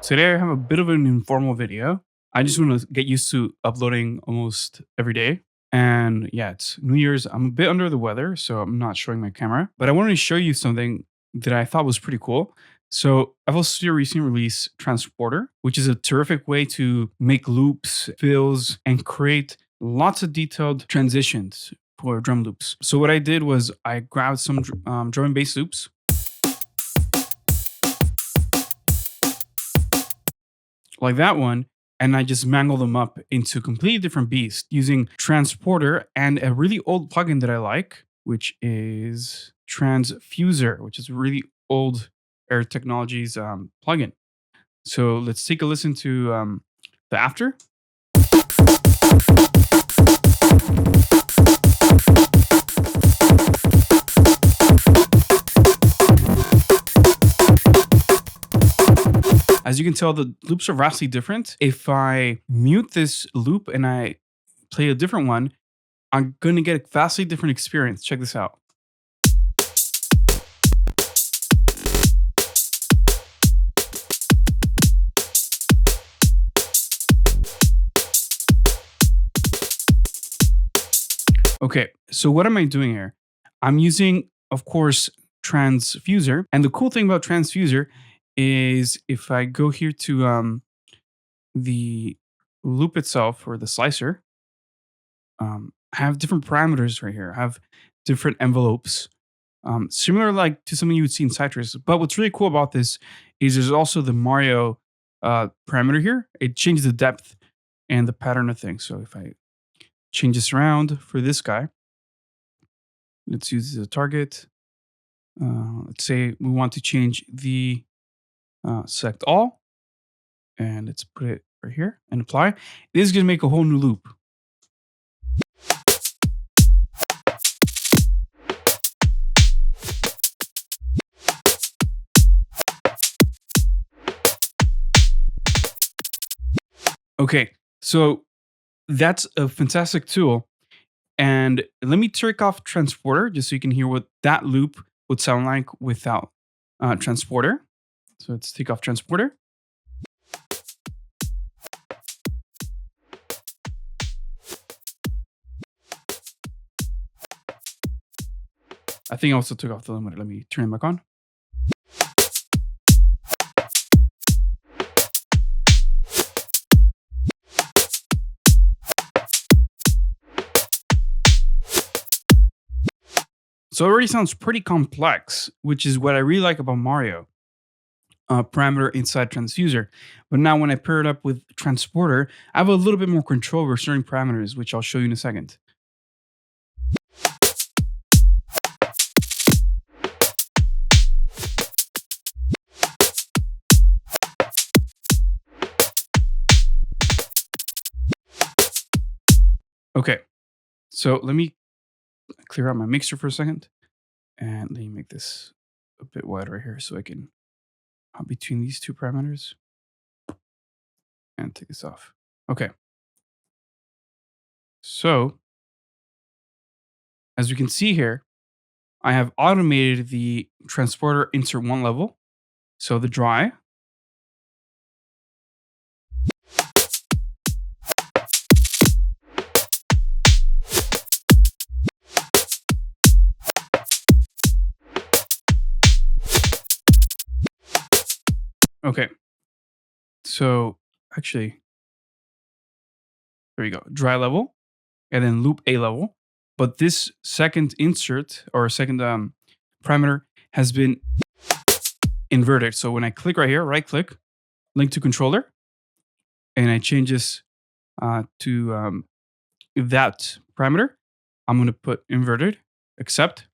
Today I have a bit of an informal video. I just want to get used to uploading almost every day. And yeah, it's New Year's. I'm a bit under the weather, so I'm not showing my camera, but I wanted to show you something that I thought was pretty cool. So I've also recently released Transporter, which is a terrific way to make loops, fills, and create lots of detailed transitions for drum loops. So what I did was I grabbed some drum and bass loops like that one, and I just mangle them up into completely different beasts using Transporter and a really old plugin that I like, which is Transfuser, which is a really old Air Technologies plugin. So let's take a listen to the after. As you can tell, the loops are vastly different. If I mute this loop and I play a different one, I'm going to get a vastly different experience. Check this out. Okay, so what am I doing here? I'm using, of course, Transfuser. And the cool thing about Transfuser is if I go here to the loop itself or the slicer, I have different parameters right here. I have different envelopes, similar like to something you would see in Citrus. But what's really cool about this is there's also the Mario parameter here. It changes the depth and the pattern of things. So if I change this around for this guy, let's use the target. Let's say we want to change the select all, and let's put it right here and apply. This is going to make a whole new loop. Okay, so that's a fantastic tool. And let me turn off Transporter just so you can hear what that loop would sound like without Transporter. So let's take off Transporter. I think I also took off the limiter. Let me turn it back on. So it already sounds pretty complex, which is what I really like about Mario parameter inside Transfuser. But now when I pair it up with Transporter, I have a little bit more control over certain parameters, which I'll show you in a second. Okay, so let me clear out my mixer for a second. And let me make this a bit wider right here so I can hop between these two parameters and take this off. Okay. So as we can see here, I have automated the Transporter insert one level. So the dry. Okay. So actually, there you go. Dry level and then loop A level. But this second insert or second parameter has been inverted. So when I click right here, right click, link to controller, and I change this to that parameter, I'm going to put inverted, accept.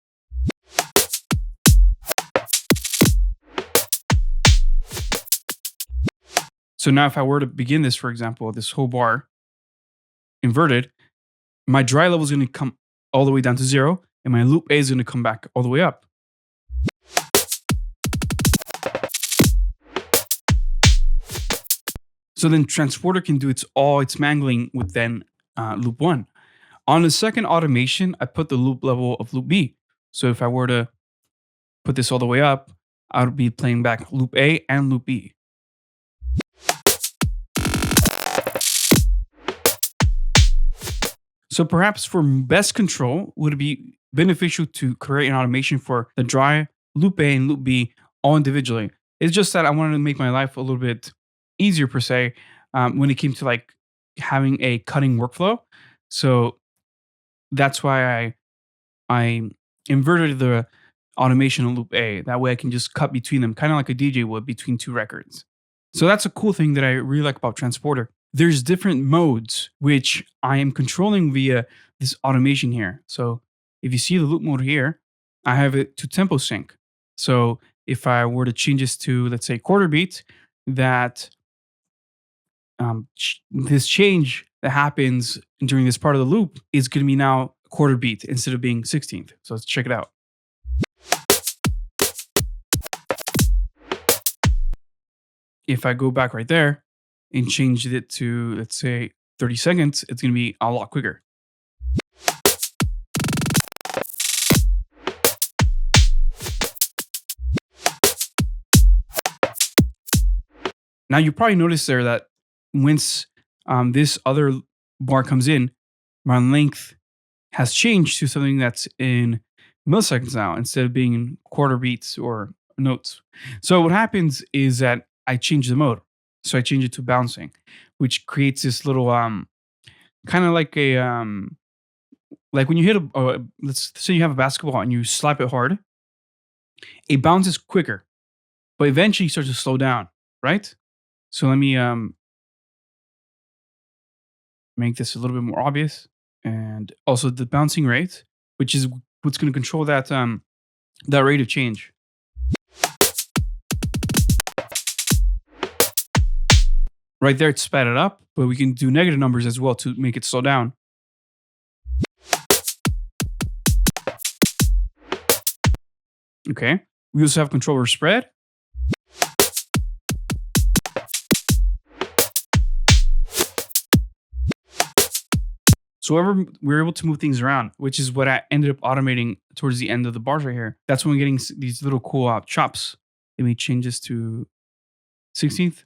So now if I were to begin this, for example, this whole bar inverted, my dry level is going to come all the way down to 0, and my loop A is going to come back all the way up. So then Transporter can do all its mangling with then loop 1. On the second automation, I put the loop level of loop B. So if I were to put this all the way up, I would be playing back loop A and loop B. So perhaps for best control, would it be beneficial to create an automation for the dry, loop A, and loop B all individually? It's just that I wanted to make my life a little bit easier per se when it came to like having a cutting workflow. So that's why I inverted the automation on loop A. That way I can just cut between them, kind of like a DJ would between two records. So that's a cool thing that I really like about Transporter. There's different modes which I am controlling via this automation here. So if you see the loop mode here, I have it to tempo sync. So if I were to change this to, let's say, quarter beat, that this change that happens during this part of the loop is going to be now quarter beat instead of being 16th. So let's check it out. If I go back right there and change it to, let's say, 30 seconds, it's going to be a lot quicker. Now you probably noticed there that once this other bar comes in, my length has changed to something that's in milliseconds now instead of being in quarter beats or notes. So what happens is that I change the mode. So I change it to bouncing, which creates this little kind of like a like when you hit let's say you have a basketball and you slap it hard, it bounces quicker, but eventually starts to slow down, right? So let me make this a little bit more obvious, and also the bouncing rate, which is what's going to control that rate of change. Right there, it's sped it up, but we can do negative numbers as well to make it slow down. Okay. We also have control over spread. So we're able to move things around, which is what I ended up automating towards the end of the bars right here. That's when we're getting these little cool chops. Let me change this to 16th.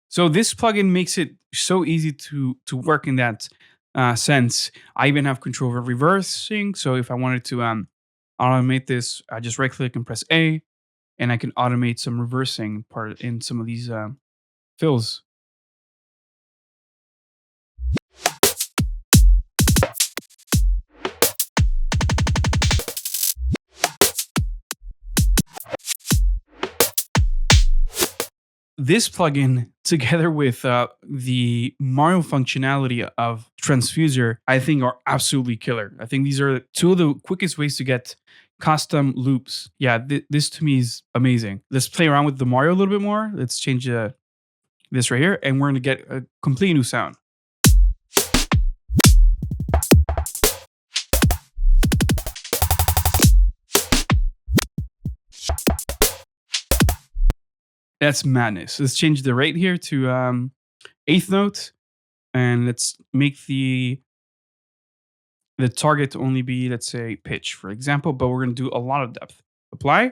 So this plugin makes it so easy to work in that sense. I even have control over reversing. So if I wanted to automate this, I just right click and press A, and I can automate some reversing part in some of these fills. This plugin, together with the Mario functionality of Transfuser, I think are absolutely killer. I think these are two of the quickest ways to get custom loops. Yeah, this to me is amazing. Let's play around with the Mario a little bit more. Let's change this right here, and we're going to get a completely new sound. That's madness. Let's change the rate here to eighth note, and let's make the target to only be, let's say, pitch, for example, but we're going to do a lot of depth. Apply.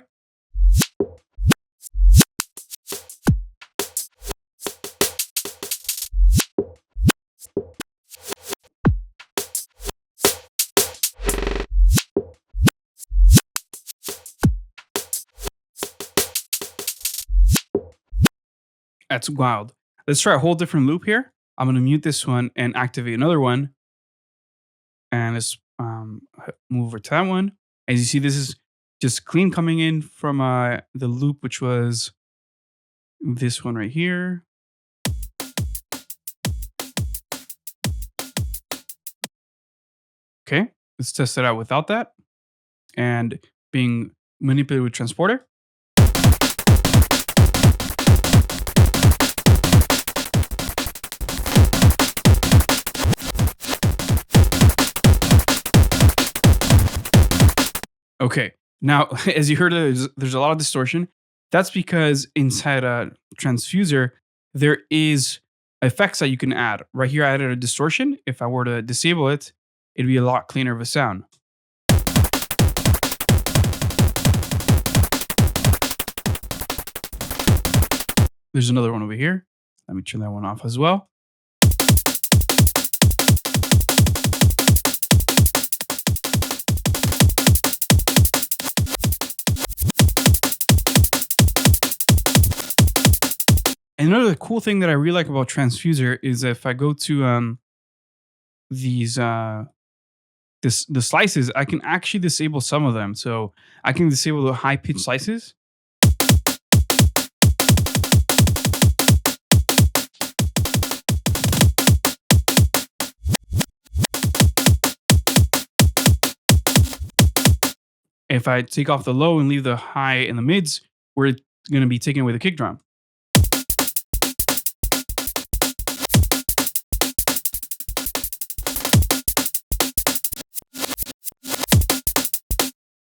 That's wild. Let's try a whole different loop here. I'm going to mute this one and activate another one. And let's move over to that one. As you see, this is just clean coming in from the loop, which was this one right here. Okay, let's test it out without that and being manipulated with Transporter. Okay, now as you heard, there's a lot of distortion. That's because inside a Transfuser, there is effects that you can add. Right here, I added a distortion. If I were to disable it, it'd be a lot cleaner of a sound. There's another one over here. Let me turn that one off as well. And another cool thing that I really like about Transfuser is if I go to these the slices, I can actually disable some of them. So I can disable the high pitch slices. If I take off the low and leave the high and the mids, we're going to be taking away the kick drum.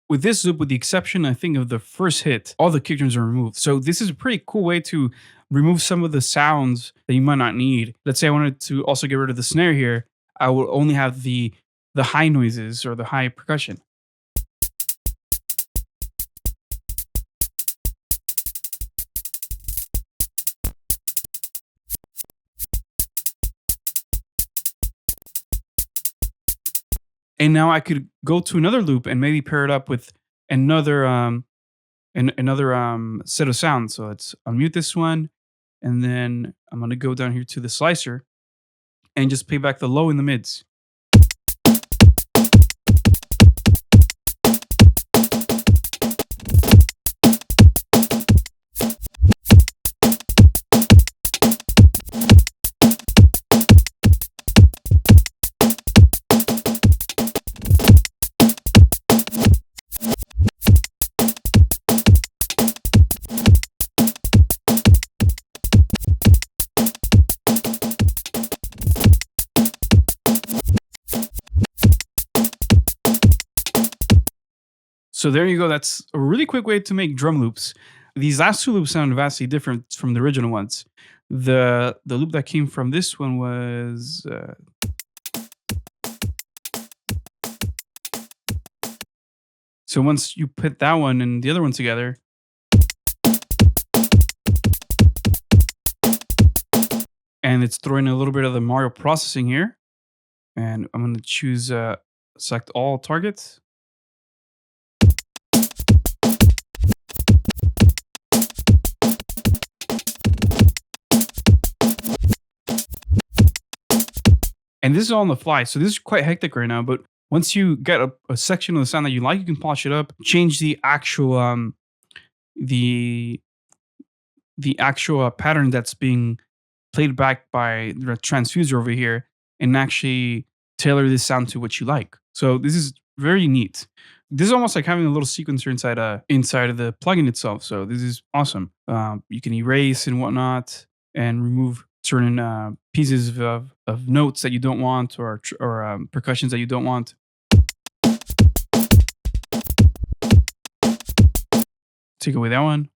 With this loop, with the exception, I think, of the first hit, all the kick drums are removed. So this is a pretty cool way to remove some of the sounds that you might not need. Let's say I wanted to also get rid of the snare here. I will only have the high noises or the high percussion. And now I could go to another loop and maybe pair it up with another another set of sounds. So let's unmute this one, and then I'm gonna go down here to the slicer and just play back the low and the mids. So there you go. That's a really quick way to make drum loops. These last two loops sound vastly different from the original ones. The loop that came from this one was so once you put that one and the other one together, and it's throwing a little bit of the Mario processing here, and I'm going to choose select all targets. And this is all on the fly, so this is quite hectic right now. But once you get a section of the sound that you like, you can polish it up, change the actual the pattern that's being played back by the transfuser over here, and actually tailor this sound to what you like. So this is very neat. This is almost like having a little sequencer inside of the plugin itself. So this is awesome. You can erase and whatnot, and remove certain pieces of notes that you don't want, or percussions that you don't want. Take away that one.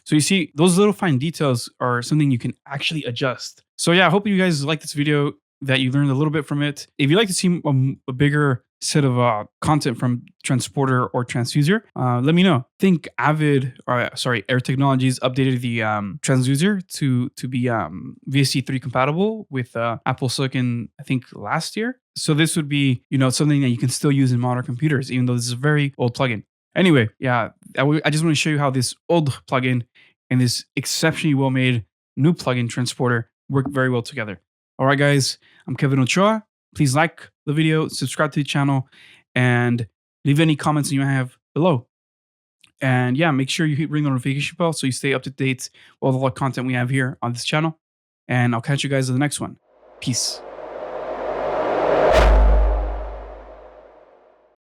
So you see, those little fine details are something you can actually adjust. So yeah, I hope you guys like this video, that you learned a little bit from it. If you'd like to see a bigger set of content from Transporter or Transfuser, let me know. I think Air Technologies updated the Transfuser to be VST3 compatible with Apple Silicon, I think last year. So this would be, something that you can still use in modern computers, even though this is a very old plugin. Anyway, yeah, I just want to show you how this old plugin and this exceptionally well-made new plugin Transporter work very well together. All right, guys, I'm Kevin Ochoa. Please like the video, subscribe to the channel, and leave any comments you might have below. And yeah, make sure you hit ring the notification bell so you stay up to date with all the content we have here on this channel. And I'll catch you guys in the next one. Peace.